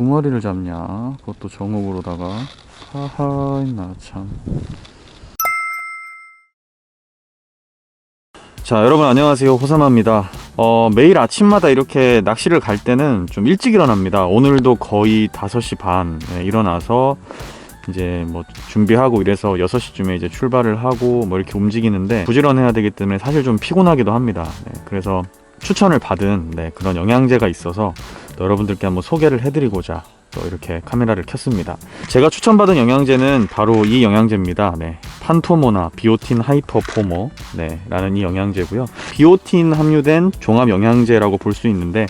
두 마리를 잡냐? 그것도 정옥으로다가. 하하이 나 참. 자, 여러분 안녕하세요. 호사마입니다. 매일 아침마다 이렇게 낚시를 갈 때는 좀 일찍 일어납니다. 오늘도 거의 5시 반 일어나서 이제 뭐 준비하고 이래서 6시쯤에 이제 출발을 하고 뭐 이렇게 움직이는데 부지런해야 되기 때문에 사실 좀 피곤하기도 합니다. 그래서 추천을 받은 그런 영양제가 있어서 또 여러분들께 한번 소개를 해드리고자 또 이렇게 카메라를 켰습니다. 제가 추천받은 영양제는 바로 이 영양제입니다. 판토모나 비오틴 하이퍼포머 라는 이 영양제고요. 비오틴 함유된 종합 영양제라고 볼 수 있는데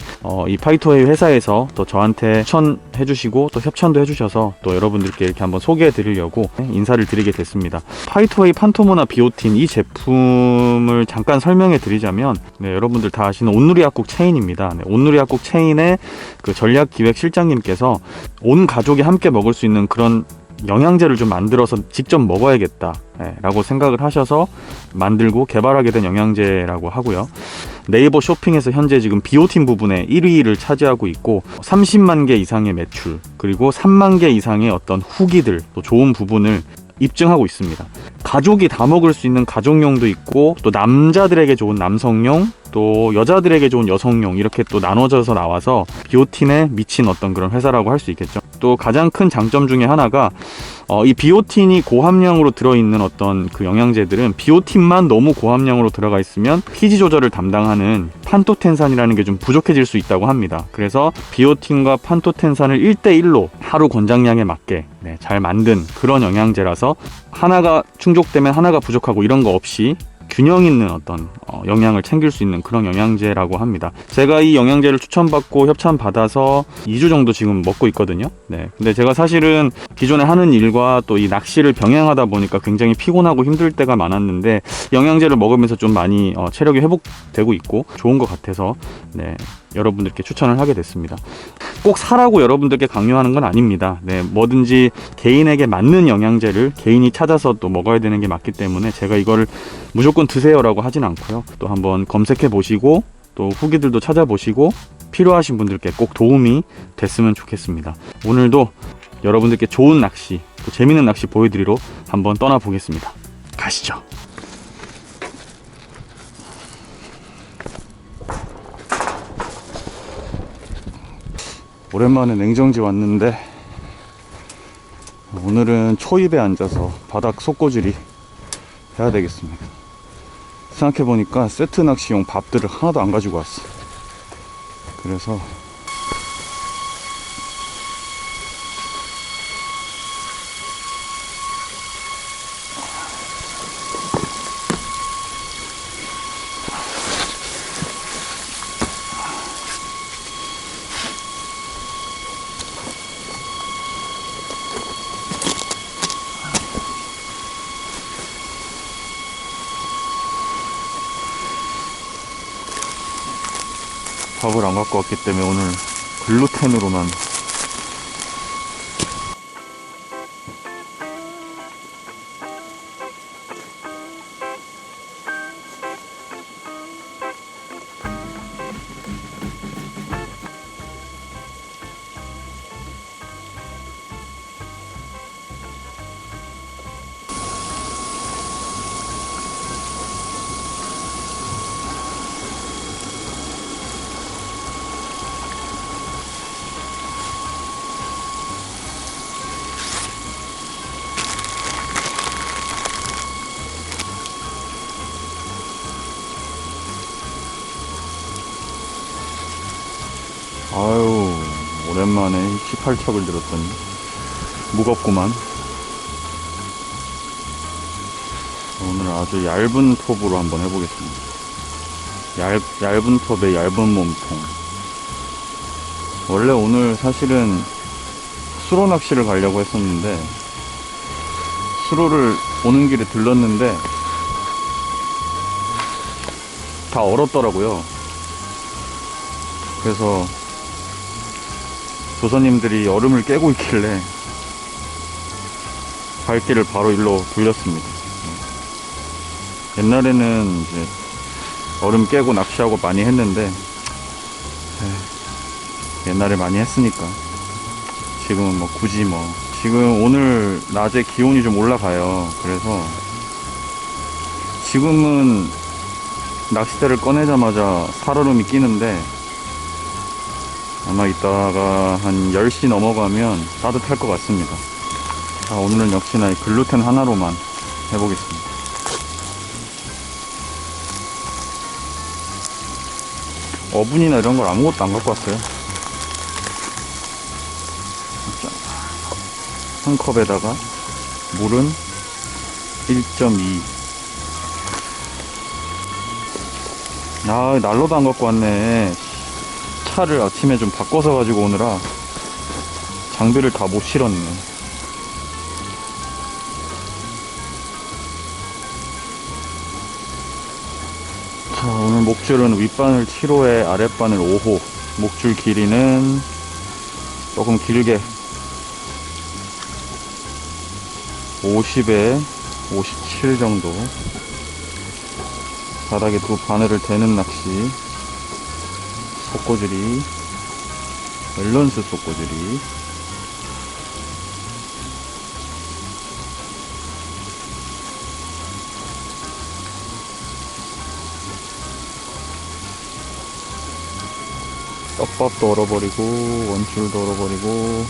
이 파이토웨이 회사에서 또 저한테 추천해 주시고 또 협찬도 해 주셔서 또 여러분들께 이렇게 한번 소개해 드리려고 인사를 드리게 됐습니다. 파이토웨이 판토모나 비오틴 이 제품을 잠깐 설명해 드리자면 여러분들 다 아시는 온누리 약국 체인입니다. 온누리 약국 체인의 그 전략기획실장님께서 온 가족이 함께 먹을 수 있는 그런 영양제를 좀 만들어서 직접 먹어야겠다 라고 생각을 하셔서 만들고 개발하게 된 영양제라고 하고요. 네이버 쇼핑에서 현재 지금 비오틴 부분에 1위를 차지하고 있고 30만 개 이상의 매출, 그리고 3만 개 이상의 어떤 후기들, 또 좋은 부분을 입증하고 있습니다. 가족이 다 먹을 수 있는 가족용도 있고, 또 남자들에게 좋은 남성용, 또 여자들에게 좋은 여성용, 이렇게 또 나눠져서 나와서 비오틴에 미친 어떤 그런 회사라고 할 수 있겠죠. 또 가장 큰 장점 중에 하나가 이 비오틴이 고함량으로 들어있는 어떤 그 영양제들은 비오틴만 너무 고함량으로 들어가 있으면 피지 조절을 담당하는 판토텐산이라는 게 좀 부족해질 수 있다고 합니다. 그래서 비오틴과 판토텐산을 1대1로 하루 권장량에 맞게 잘 만든 그런 영양제라서 하나가 충족되면 하나가 부족하고 이런 거 없이 균형 있는 어떤 영양을 챙길 수 있는 그런 영양제라고 합니다. 제가 이 영양제를 추천받고 협찬받아서 2주 정도 지금 먹고 있거든요. 근데 제가 사실은 기존에 하는 일과 또 이 낚시를 병행하다 보니까 굉장히 피곤하고 힘들 때가 많았는데 영양제를 먹으면서 좀 많이 체력이 회복되고 있고 좋은 것 같아서 여러분들께 추천을 하게 됐습니다. 꼭 사라고 여러분들께 강요하는 건 아닙니다. 뭐든지 개인에게 맞는 영양제를 개인이 찾아서 또 먹어야 되는 게 맞기 때문에 제가 이거를 무조건 드세요라고 하진 않고요. 또 한번 검색해 보시고 또 후기들도 찾아보시고 필요하신 분들께 꼭 도움이 됐으면 좋겠습니다. 오늘도 여러분들께 좋은 낚시, 또 재밌는 낚시 보여드리러 한번 떠나보겠습니다. 가시죠. 오랜만에 냉정지 왔는데 오늘은 초입에 앉아서 바닥 속고질이 해야 되겠습니다. 생각해보니까 세트 낚시용 밥들을 하나도 안 가지고 왔어. 그래서 밥을 안 갖고 왔기 때문에 오늘 글루텐으로만. 아유, 오랜만에 18척을 들었더니 무겁구만. 오늘 아주 얇은 톱으로 한번 해보겠습니다. 얇은 톱에 얇은 몸통. 원래 오늘 사실은 수로 낚시를 가려고 했었는데 수로를 오는 길에 들렀는데 다 얼었더라고요. 그래서 조선님들이 얼음을 깨고 있길래 발길을 바로 일로 돌렸습니다. 옛날에는 이제 얼음 깨고 낚시하고 많이 했는데 옛날에 많이 했으니까 지금은 뭐 굳이 뭐 지금 오늘 낮에 기온이 좀 올라가요. 그래서 지금은 낚싯대를 꺼내자마자 살얼음이 끼는데 아마 이따가 한 10시 넘어가면 따뜻할 것 같습니다. 자, 오늘은 역시나 이 글루텐 하나로만 해보겠습니다. 어분이나 이런 걸 아무것도 안 갖고 왔어요. 한 컵에다가 물은 1.2. 아, 난로도 안 갖고 왔네. 차를 아침에 좀 바꿔서 가지고 오느라 장비를 다 못 실었네. 자, 오늘 목줄은 윗바늘 7호에 아랫바늘 5호. 목줄 길이는 조금 길게 50에 57 정도. 바닥에 두 바늘을 대는 낚시. 속꼬들이 밸런스 속꼬들이. 떡밥도 얼어버리고 원줄도 얼어버리고.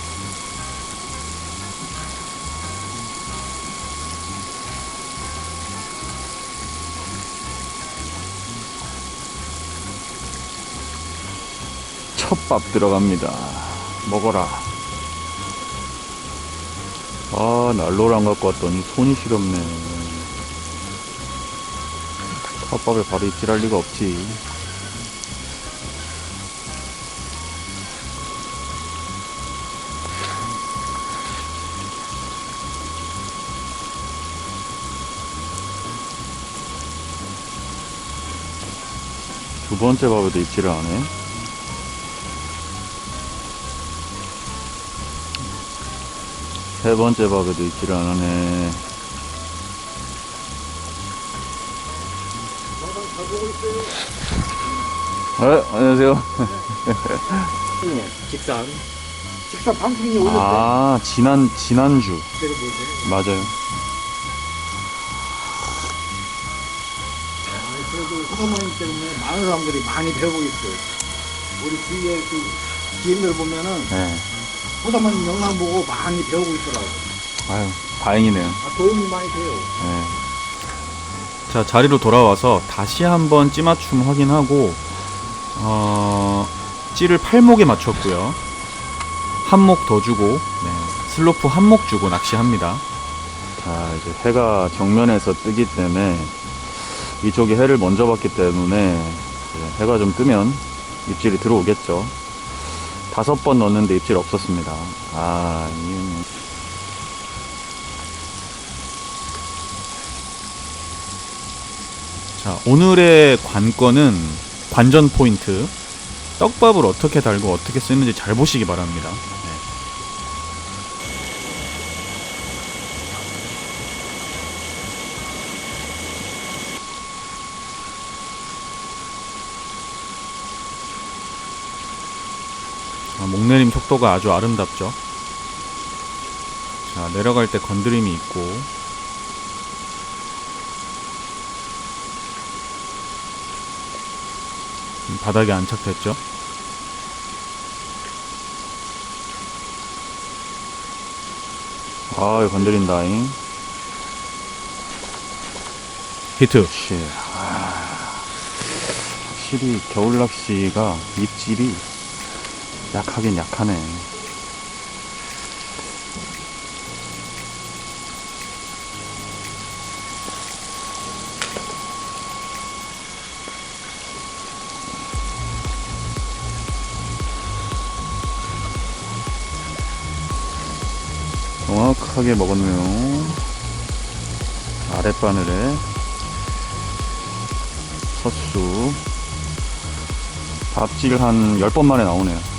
첫밥 들어갑니다. 먹어라. 아, 난로를 안 갖고 왔더니 손이 시렵네. 첫밥에 바로 입질할 리가 없지. 두 번째 밥에도 입질을 안 해. 세 번째 밥에도 입질을 안 하네. 안녕하세요. 네, 직산 방송이 올렸대. 아, 지난주. 그게 뭐지? 맞아요. 그래도 소모임 때문에 많은 사람들이 많이 배우고 있어요. 우리 주위에 그 지인들 보면은 네. 소사모님 영상 보고 많이 배우고 있더라고. 아유, 다행이네요. 아, 도움이 많이 돼요. 네. 자, 자리로 돌아와서 다시 한번 찌맞춤 확인하고 찌를 팔목에 맞췄고요. 한 목 더 주고, 네, 슬로프 한 목 주고 낚시합니다. 자, 이제 해가 정면에서 뜨기 때문에 이쪽이 해를 먼저 봤기 때문에 해가 좀 뜨면 입질이 들어오겠죠. 5번 넣었는데 입질 없었습니다. 아, 자, 오늘의 관건은 관전 포인트. 떡밥을 어떻게 달고 어떻게 쓰는지 잘 보시기 바랍니다. 네. 목내림 속도가 아주 아름답죠. 자, 내려갈 때 건드림이 있고, 바닥에 안착됐죠. 아, 건드린다잉. 히트. 확실히 겨울 낚시가 입질이 약하긴 약하네. 정확하게 먹었네요. 아랫바늘에 첫수. 밥질 한 10번 만에 나오네요.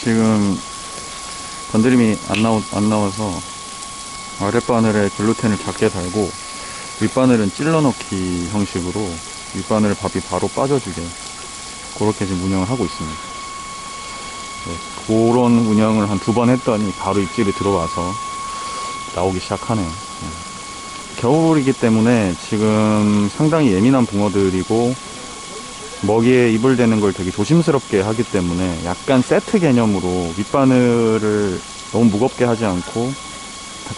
지금 건드림이 안 나와서 아랫바늘에 글루텐을 작게 달고 윗바늘은 찔러넣기 형식으로 윗바늘 밥이 바로 빠져주게 그렇게 지금 운영을 하고 있습니다. 네, 그런 운영을 한 2번 했더니 바로 입질이 들어와서 나오기 시작하네요. 네. 겨울이기 때문에 지금 상당히 예민한 붕어들이고 먹이에 입을 대는 걸 되게 조심스럽게 하기 때문에 약간 세트 개념으로 윗바늘을 너무 무겁게 하지 않고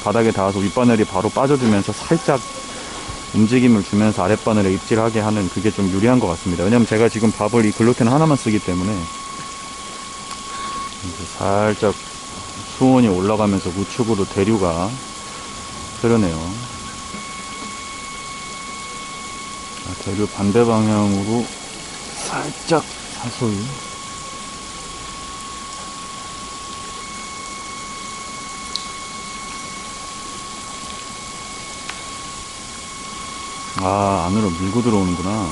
바닥에 닿아서 윗바늘이 바로 빠져주면서 살짝 움직임을 주면서 아랫바늘에 입질하게 하는 그게 좀 유리한 것 같습니다. 왜냐면 제가 지금 밥을 이 글루텐 하나만 쓰기 때문에 이제 살짝 수온이 올라가면서 우측으로 대류가 흐르네요. 대류 반대 방향으로 살짝 사소히 안으로 밀고 들어오는구나.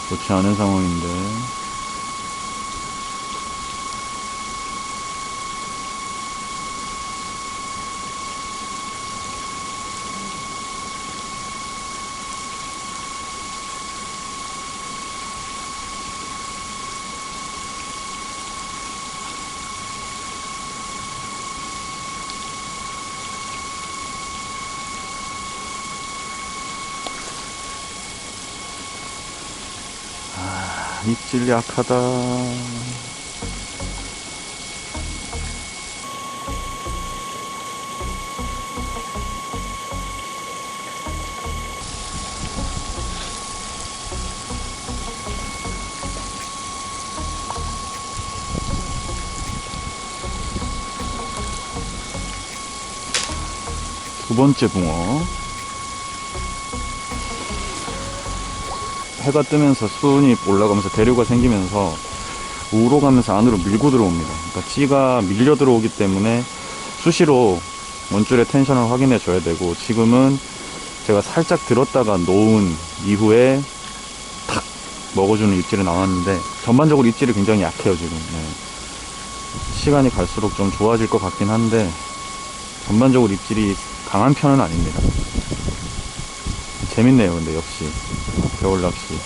좋지 않은 상황인데. 입질 약하다. 두 번째 붕어. 해가 뜨면서 수온이 올라가면서 대류가 생기면서 우로 가면서 안으로 밀고 들어옵니다. 그러니까 찌가 밀려 들어오기 때문에 수시로 원줄의 텐션을 확인해 줘야 되고, 지금은 제가 살짝 들었다가 놓은 이후에 탁 먹어주는 입질이 나왔는데 전반적으로 입질이 굉장히 약해요 지금. 네. 시간이 갈수록 좀 좋아질 것 같긴 한데 전반적으로 입질이 강한 편은 아닙니다. 재밌네요. 근데 역시 겨울 낚시.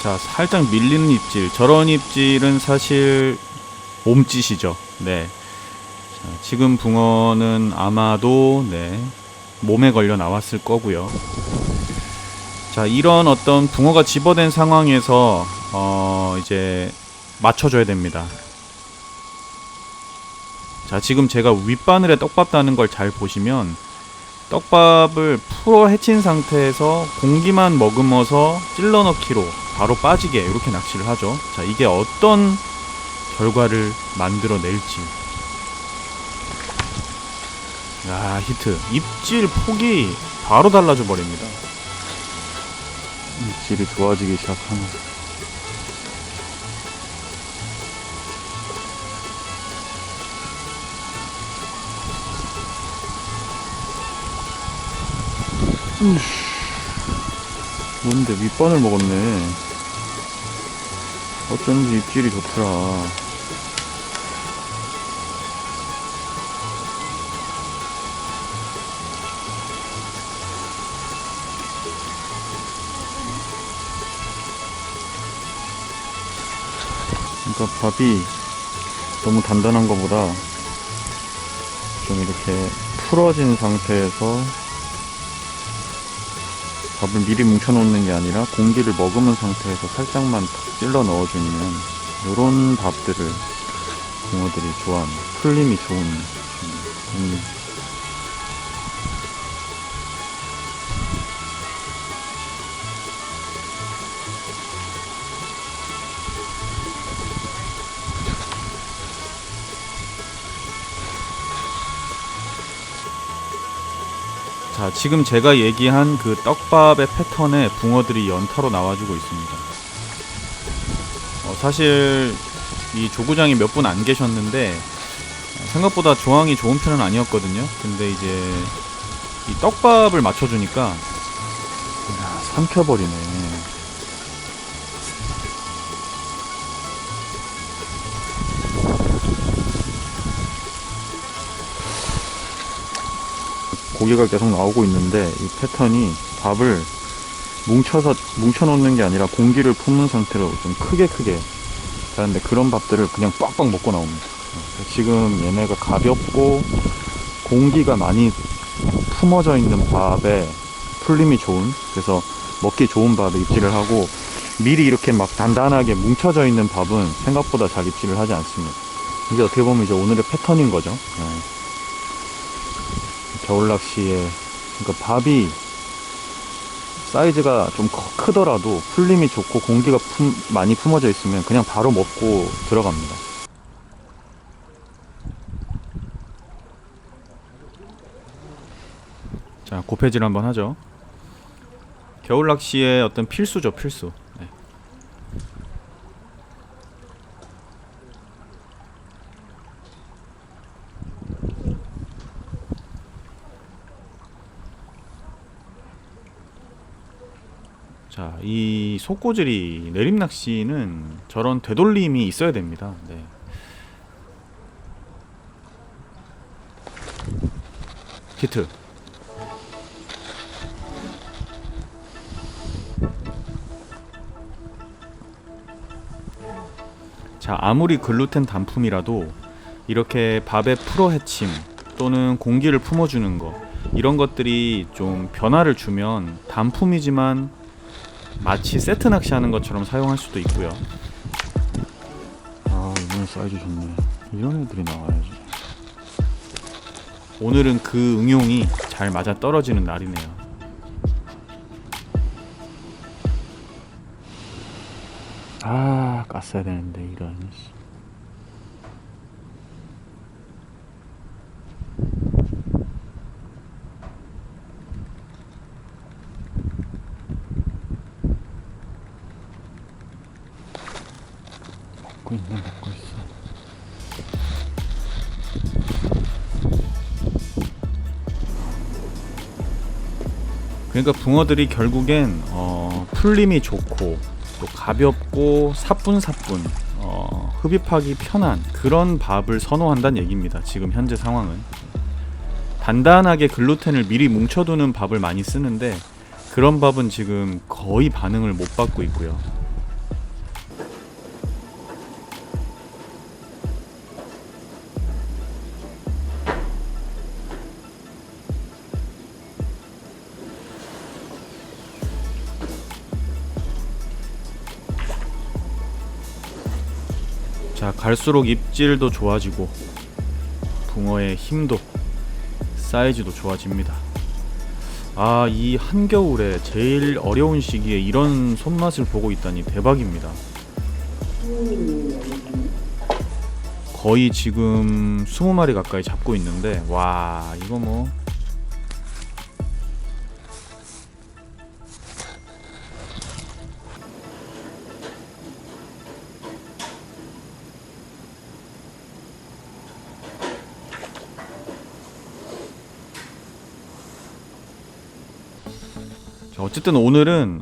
자, 살짝 밀리는 입질. 저런 입질은 사실 몸짓이죠. 네. 자, 지금 붕어는 아마도 몸에 걸려 나왔을 거고요. 자, 이런 어떤 붕어가 집어댄 상황에서 이제 맞춰줘야 됩니다. 자, 지금 제가 윗바늘에 떡밥 다는 걸 잘 보시면 떡밥을 풀어 헤친 상태에서 공기만 머금어서 찔러 넣기로 바로 빠지게 이렇게 낚시를 하죠. 자, 이게 어떤 결과를 만들어 낼지. 야, 히트. 입질 폭이 바로 달라져 버립니다. 입질이 좋아지기 시작하네. 뭔데 윗바늘 먹었네. 어쩐지 입질이 좋더라. 그러니까 밥이 너무 단단한 것보다 좀 이렇게 풀어진 상태에서 밥을 미리 뭉쳐놓는 게 아니라 공기를 머금은 상태에서 살짝만 탁 찔러 넣어주면 요런 밥들을 붕어들이 좋아합니다. 풀림이 좋은. 자, 지금 제가 얘기한 그 떡밥의 패턴에 붕어들이 연타로 나와주고 있습니다. 사실 이 조구장이 몇 분 안 계셨는데 생각보다 조항이 좋은 편은 아니었거든요. 근데 이제 이 떡밥을 맞춰주니까 삼켜버리네. 고기가 계속 나오고 있는데 이 패턴이 밥을 뭉쳐놓는 게 아니라 공기를 품은 상태로 좀 크게 하는데 그런 밥들을 그냥 빡빡 먹고 나옵니다. 지금 얘네가 가볍고 공기가 많이 품어져 있는 밥에 풀림이 좋은, 그래서 먹기 좋은 밥에 입질을 하고, 미리 이렇게 막 단단하게 뭉쳐져 있는 밥은 생각보다 잘 입질을 하지 않습니다. 이게 어떻게 보면 이제 오늘의 패턴인 거죠. 겨울낚시에, 그러니까 밥이 사이즈가 좀 크더라도 풀림이 좋고 공기가 많이 품어져 있으면 그냥 바로 먹고 들어갑니다. 자, 고패질 한번 하죠. 겨울 낚시의 어떤 필수죠, 필수. 네. 자, 이 속고질이 내림 낚시는 저런 되돌림이 있어야 됩니다. 네. 히트. 자, 아무리 글루텐 단품이라도 이렇게 밥의 프로 해침 또는 공기를 품어주는 거, 이런 것들이 좀 변화를 주면 단품이지만 마치 세트 낚시하는 것처럼 사용할 수도 있고요. 아, 이번에 사이즈 좋네. 이런 애들이 나와야지. 오늘은 그 응용이 잘 맞아 떨어지는 날이네요. 아, 깠어야 되는데 이런. 먹고 있네, 먹고 있어. 그러니까 붕어들이 결국엔 풀림이 좋고 또 가볍고 사뿐사뿐 흡입하기 편한 그런 밥을 선호한다는 얘기입니다. 지금 현재 상황은 단단하게 글루텐을 미리 뭉쳐두는 밥을 많이 쓰는데 그런 밥은 지금 거의 반응을 못 받고 있고요. 자, 갈수록 입질도 좋아지고 붕어의 힘도 사이즈도 좋아집니다. 아, 이 한겨울에 제일 어려운 시기에 이런 손맛을 보고 있다니 대박입니다. 거의 지금 20마리 가까이 잡고 있는데, 와, 이거 뭐 자, 어쨌든 오늘은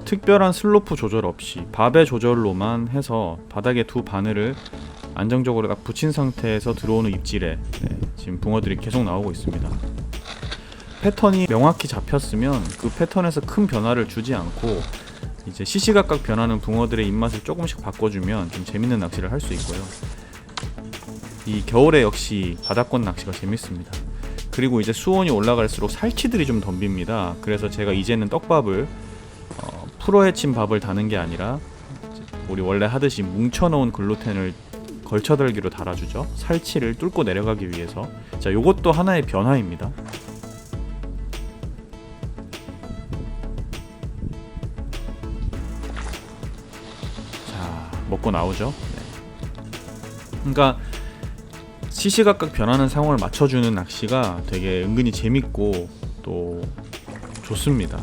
특별한 슬로프 조절 없이 밥의 조절로만 해서 바닥에 두 바늘을 안정적으로 딱 붙인 상태에서 들어오는 입질에 지금 붕어들이 계속 나오고 있습니다. 패턴이 명확히 잡혔으면 그 패턴에서 큰 변화를 주지 않고 이제 시시각각 변하는 붕어들의 입맛을 조금씩 바꿔주면 좀 재밌는 낚시를 할 수 있고요. 이 겨울에 역시 바닥권 낚시가 재밌습니다. 그리고 이제 수온이 올라갈수록 살치들이 좀 덤빕니다. 그래서 제가 이제는 떡밥을 풀어 헤친 밥을 다는 게 아니라 우리 원래 하듯이 뭉쳐놓은 글루텐을 걸쳐들기로 달아주죠. 살치를 뚫고 내려가기 위해서. 자, 요것도 하나의 변화입니다. 자, 먹고 나오죠. 네. 그러니까 시시각각 변하는 상황을 맞춰주는 낚시가 되게 은근히 재밌고 또 좋습니다.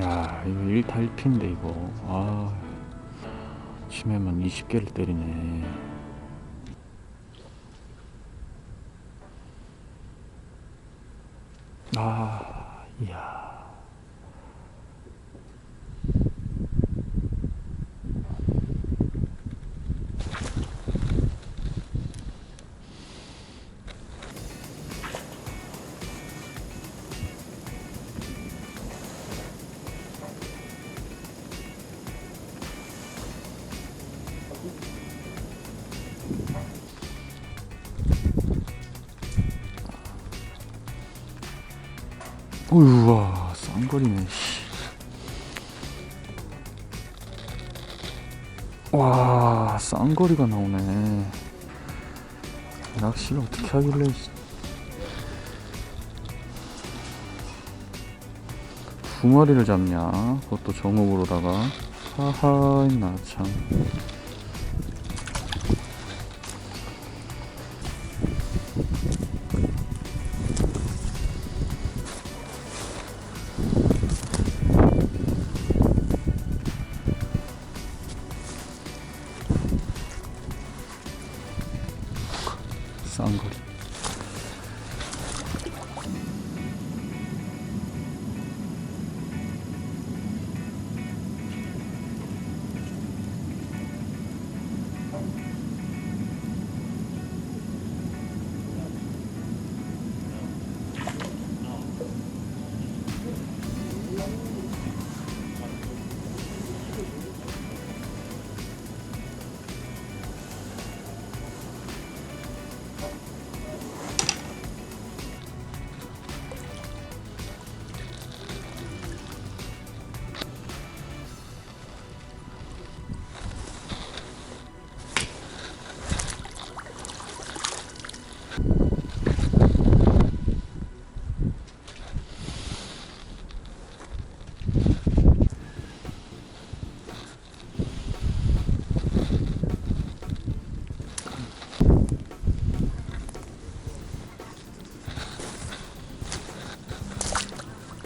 야, 이거 1타 1피인데 이거. 아, 치매만 20개를 때리네. 아, 이야. 우와, 쌍거리네. 씨. 와, 쌍거리가 나오네. 낚시를 어떻게 하길래. 두 마리를 잡냐? 그것도 정읍으로다가. 하하, 나 참. 쌍거리.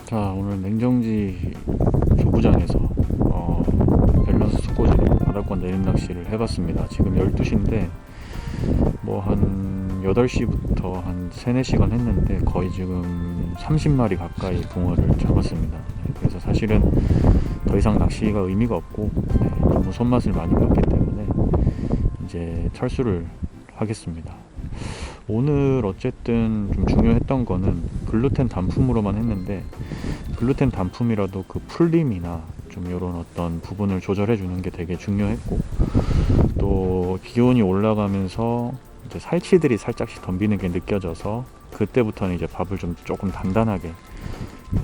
자, 오늘 냉정지 조구장에서 밸런스 속고지 바닥권 내림 낚시를 해봤습니다. 지금 12시인데 뭐 한 8시부터 한 3, 4시간 했는데 거의 지금 30마리 가까이 붕어를 잡았습니다. 네, 그래서 사실은 더 이상 낚시가 의미가 없고, 네, 너무 손맛을 많이 봤기 때문에 이제 철수를 하겠습니다. 오늘 어쨌든 좀 중요했던 거는 글루텐 단품으로만 했는데, 글루텐 단품이라도 그 풀림이나 좀 이런 어떤 부분을 조절해 주는 게 되게 중요했고, 또 기온이 올라가면서 이제 살치들이 살짝씩 덤비는 게 느껴져서 그때부터는 이제 밥을 좀 조금 단단하게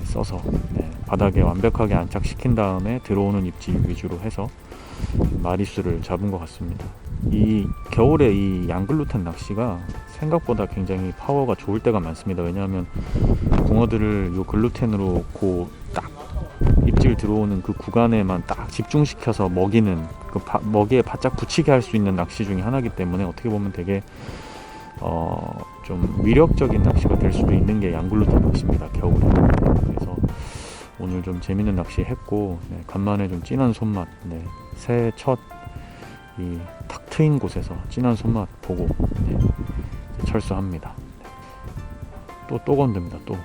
써서, 네, 바닥에 완벽하게 안착시킨 다음에 들어오는 입질 위주로 해서 마리수를 잡은 것 같습니다. 이 겨울에 이 양글루텐 낚시가 생각보다 굉장히 파워가 좋을 때가 많습니다. 왜냐하면 붕어들을 요 글루텐으로 딱 입질 들어오는 그 구간에만 딱 집중시켜서 먹이는 그 먹이에 바짝 붙이게 할 수 있는 낚시 중에 하나이기 때문에 어떻게 보면 되게 좀 위력적인 낚시가 될 수도 있는 게 양글루텐 낚시입니다, 겨울에. 그래서 오늘 좀 재밌는 낚시 했고, 네, 간만에 좀 진한 손맛, 네, 새해 첫 이 탁 트인 곳에서 진한 손맛 보고, 네, 철수합니다. 또 건듭니다. 또